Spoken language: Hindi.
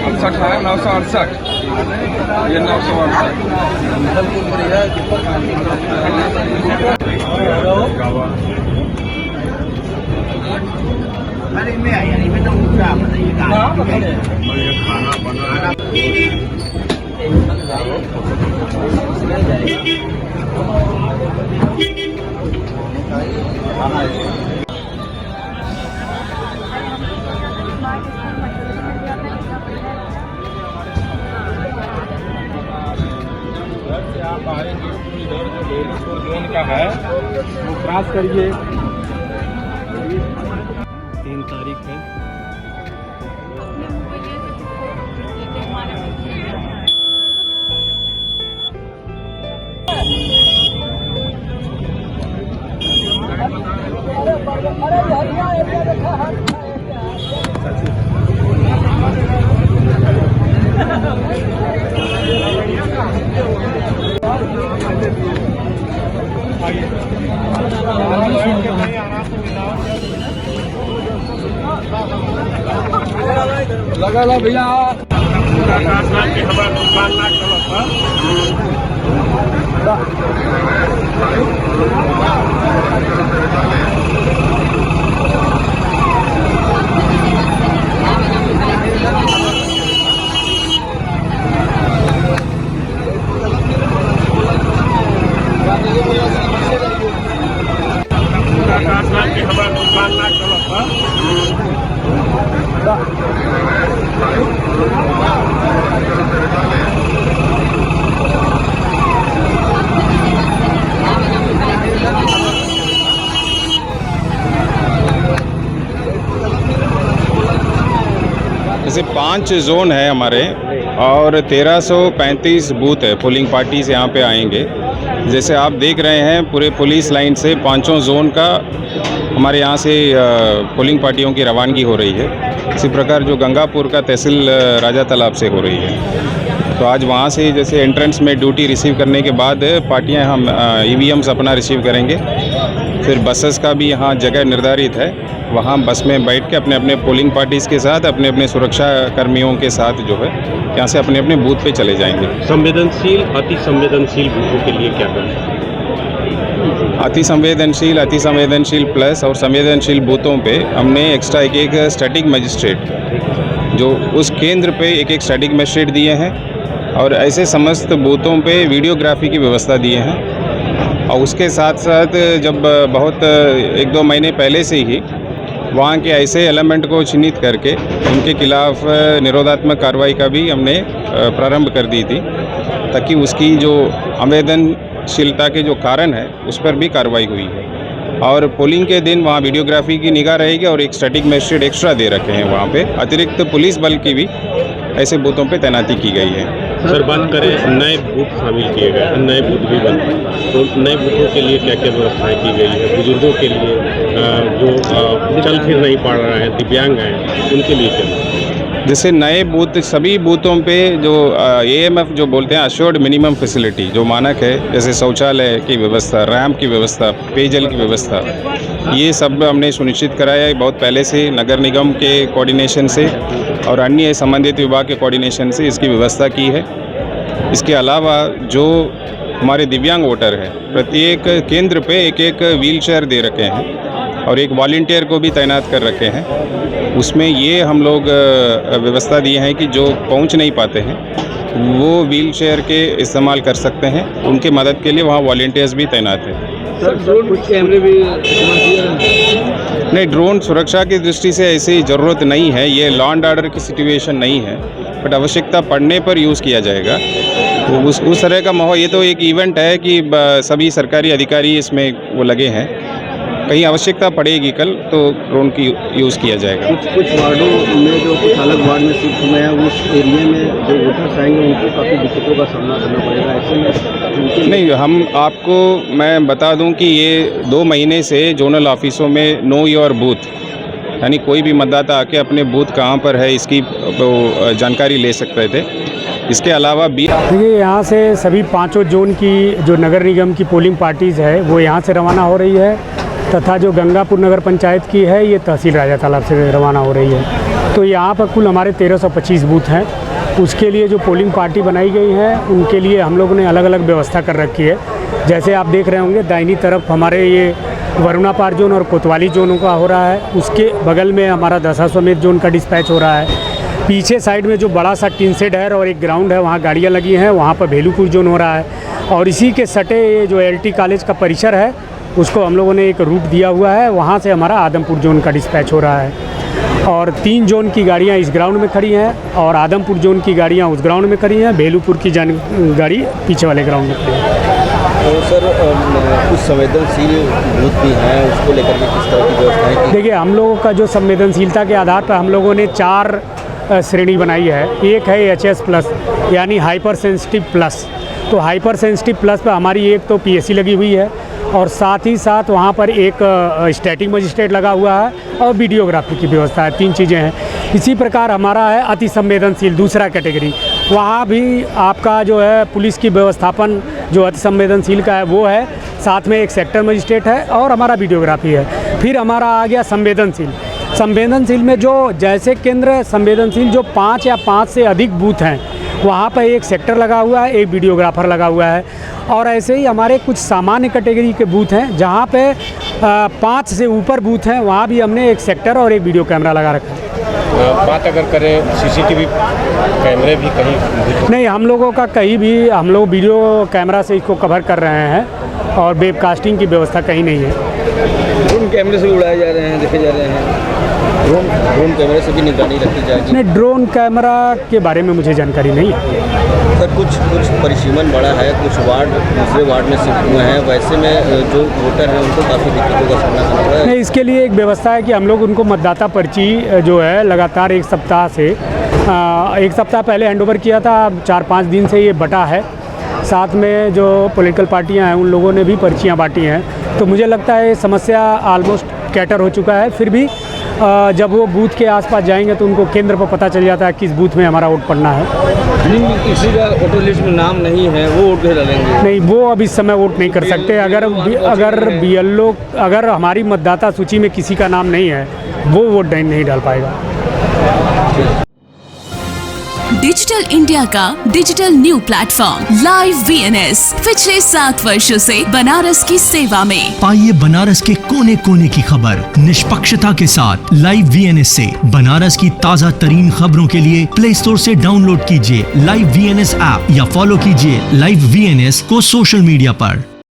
अड़सठ है 968 ये 968 खाना बना आप आएंगे इधर जो बेलूपुर जोन का है वो क्रॉस करिए 3 तारीख है। लगा लो भैया जैसे 5 जोन है हमारे और 1335 बूथ है पोलिंग पार्टीज यहाँ पे आएंगे। जैसे आप देख रहे हैं पूरे पुलिस लाइन से 5 जोन का हमारे यहाँ से पोलिंग पार्टियों की रवानगी हो रही है। इसी प्रकार जो गंगापुर का तहसील राजा तालाब से हो रही है, तो आज वहाँ से जैसे एंट्रेंस में ड्यूटी रिसीव करने के बाद पार्टियाँ हम EVMs अपना रिसीव करेंगे। फिर बसेस का भी यहाँ जगह निर्धारित है, वहाँ बस में बैठ के अपने अपने पोलिंग पार्टीज़ के साथ अपने अपने सुरक्षा कर्मियों के साथ जो है यहाँ से अपने अपने बूथ पे चले जाएंगे। संवेदनशील अति संवेदनशील बूथों के लिए क्या करें? अति संवेदनशील प्लस और संवेदनशील बूथों पे हमने एक्स्ट्रा एक स्टैटिक मजिस्ट्रेट जो उस केंद्र पे एक स्टैटिक मजिस्ट्रेट दिए हैं और ऐसे समस्त बूथों पे वीडियोग्राफी की व्यवस्था दिए हैं। और उसके साथ साथ जब बहुत 1-2 महीने पहले से ही वहाँ के ऐसे एलिमेंट को चिन्हित करके उनके खिलाफ निरोधात्मक कार्रवाई का भी हमने प्रारंभ कर दी थी, ताकि उसकी जो संवेदनशीलता के जो कारण है उस पर भी कार्रवाई हुई है। और पोलिंग के दिन वहाँ वीडियोग्राफी की निगाह रहेगी और एक स्टैटिक मजिस्ट्रेट एक्स्ट्रा दे रखे हैं वहाँ पे। अतिरिक्त पुलिस बल की भी ऐसे बूथों पे तैनाती की गई है। सर बात करें नए बूथ शामिल किए गए, नए बूथ भी बन रहे हैं, तो नए बूथों के लिए क्या क्या व्यवस्थाएं की गई है? बुजुर्गों के लिए जो चल फिर नहीं पा रहे हैं, दिव्यांग हैं, उनके लिए क्या? जैसे नए बूथ सभी बूथों पे जो AMF जो बोलते हैं अश्योर्ड मिनिमम फैसिलिटी जो मानक है, जैसे शौचालय की व्यवस्था, रैंप की व्यवस्था, पेयजल की व्यवस्था, ये सब हमने सुनिश्चित कराया है बहुत पहले से नगर निगम के कोऑर्डिनेशन से और अन्य संबंधित विभाग के कोऑर्डिनेशन से इसकी व्यवस्था की है। इसके अलावा जो हमारे दिव्यांग वोटर हैं प्रत्येक केंद्र पे एक व्हील चेयर दे रखे हैं और एक वॉलंटियर को भी तैनात कर रखे हैं। उसमें ये हम लोग व्यवस्था दिए हैं कि जो पहुंच नहीं पाते हैं वो व्हील चेयर के इस्तेमाल कर सकते हैं, उनके मदद के लिए वहाँ वॉलंटियर्स भी तैनात हैं। सर कुछ कैमरे भी नहीं, ड्रोन सुरक्षा की दृष्टि से ऐसी ज़रूरत नहीं है, ये लॉ एंड ऑर्डर की सिचुएशन नहीं है, बट आवश्यकता पड़ने पर यूज़ किया जाएगा। तो उस तरह का माहौल, ये तो एक इवेंट है कि सभी सरकारी अधिकारी इसमें वो लगे हैं, कहीं आवश्यकता पड़ेगी कल तो ड्रोन की यूज़ किया जाएगा। कुछ वार्डों में जो कुछ अलग वार्ड में शिफ्ट हुए हैं उस एरिया में जो वोटर्स आएंगे उनको काफ़ी दिक्कतों का सामना करना पड़ेगा। ऐसे में नहीं, हम आपको मैं बता दूं कि ये 2 महीने से जोनल ऑफिसों में नो योर बूथ यानी कोई भी मतदाता आके अपने बूथ कहाँ पर है इसकी जानकारी ले सकते थे। इसके अलावा देखिए, यहाँ से सभी पांचों जोन की जो नगर निगम की पोलिंग पार्टीज़ है वो यहाँ से रवाना हो रही है, तथा जो गंगापुर नगर पंचायत की है ये तहसील राजा तालाब से रवाना हो रही है। तो यहाँ पर कुल हमारे 1325 बूथ हैं। उसके लिए जो पोलिंग पार्टी बनाई गई है उनके लिए हम लोगों ने अलग अलग व्यवस्था कर रखी है। जैसे आप देख रहे होंगे, दाहिनी तरफ हमारे ये वरुणापार जोन और कोतवाली जोनों का हो रहा है, उसके बगल में हमारा दशाश्वमेध जोन का डिस्पैच हो रहा है। पीछे साइड में जो बड़ा सा टीन शेड है और एक ग्राउंड है, वहाँ गाड़ियाँ लगी हैं, वहाँ पर भेलूपुर जोन हो रहा है। और इसी के सटे ये जो LT कॉलेज का परिसर है उसको हम लोगों ने एक रूट दिया हुआ है, वहाँ से हमारा आदमपुर जोन का डिस्पैच हो रहा है। और 3 जोन की गाड़ियाँ इस ग्राउंड में खड़ी हैं और आदमपुर जोन की गाड़ियाँ उस ग्राउंड में खड़ी हैं, भेलूपुर की गाड़ी पीछे वाले ग्राउंड में खड़ी है। तो सर कुछ संवेदनशील बूथ भी हैं, उसको लेकर के किस तरह की व्यवस्थाएं की? देखिए, हम लोगों का जो संवेदनशीलता के आधार पर हम लोगों ने 4 श्रेणी बनाई है। एक है HS+ यानी हाइपर सेंसिटिव प्लस। तो हाइपर सेंसिटिव प्लस पर हमारी एक तो PSC लगी हुई है और साथ ही साथ वहाँ पर एक स्टैटिक मजिस्ट्रेट लगा हुआ है और वीडियोग्राफी की व्यवस्था है। 3 चीज़ें हैं। इसी प्रकार हमारा है अति संवेदनशील दूसरा कैटेगरी, वहाँ भी आपका जो है पुलिस की व्यवस्थापन जो अति संवेदनशील का है वो है, साथ में एक सेक्टर मजिस्ट्रेट है और हमारा वीडियोग्राफी है। फिर हमारा आ गया संवेदनशील। संवेदनशील में जो जैसे केंद्र संवेदनशील जो 5 या 5 से अधिक बूथ हैं वहाँ पर एक सेक्टर लगा हुआ है, एक वीडियोग्राफर लगा हुआ है। और ऐसे ही हमारे कुछ सामान्य कैटेगरी के बूथ हैं जहाँ पे 5 से ऊपर बूथ हैं, वहाँ भी हमने एक सेक्टर और एक वीडियो कैमरा लगा रखा है। बात अगर करें CCTV कैमरे भी कहीं नहीं, हम लोगों का कहीं भी हम लोग वीडियो कैमरा से इसको कवर कर रहे हैं और वेबकास्टिंग की व्यवस्था कहीं नहीं है। ड्रोन कैमरे से उड़ाए जा रहे हैं, देखे जा रहे हैं। ड्रोन कैमरे से भी निगरानी रखी जाएगी? नहीं, ड्रोन कैमरा के बारे में मुझे जानकारी नहीं है। सर कुछ परिसीमन बड़ा है, कुछ वार्ड दूसरे वार्ड में शिफ्ट हुए हैं, वैसे में जो वोटर हैं उनको काफ़ी दिक्कतों का सामना करना पड़ रहा है। नहीं, इसके लिए एक व्यवस्था है कि हम लोग उनको मतदाता पर्ची जो है लगातार 1 सप्ताह से 1 सप्ताह पहले हैंडओवर किया था, 4-5 दिन से ये बटा है। साथ में जो पॉलिटिकल पार्टियां हैं उन लोगों ने भी पर्चियां बांटी हैं। तो मुझे लगता है समस्या ऑलमोस्ट कैटर हो चुका है। फिर भी जब वो बूथ के आसपास जाएंगे तो उनको केंद्र पर पता चल जाता है किस बूथ में हमारा वोट पड़ना है। किसी का वोटर लिस्ट में नाम नहीं है वो वोट भी डालेंगे? नहीं, वो अब इस समय वोट नहीं कर सकते। अगर BLO अगर हमारी मतदाता सूची में किसी का नाम नहीं है वो वोट नहीं डाल पाएगा। डिजिटल इंडिया का digital new platform live VNS पिछले 7 वर्षों से बनारस की सेवा में। पाइए बनारस के कोने कोने की खबर निष्पक्षता के साथ। लाइव VNS से बनारस की ताज़ा तरीन खबरों के लिए प्ले स्टोर से डाउनलोड कीजिए लाइव VNS ऐप या फॉलो कीजिए लाइव VNS को सोशल मीडिया पर।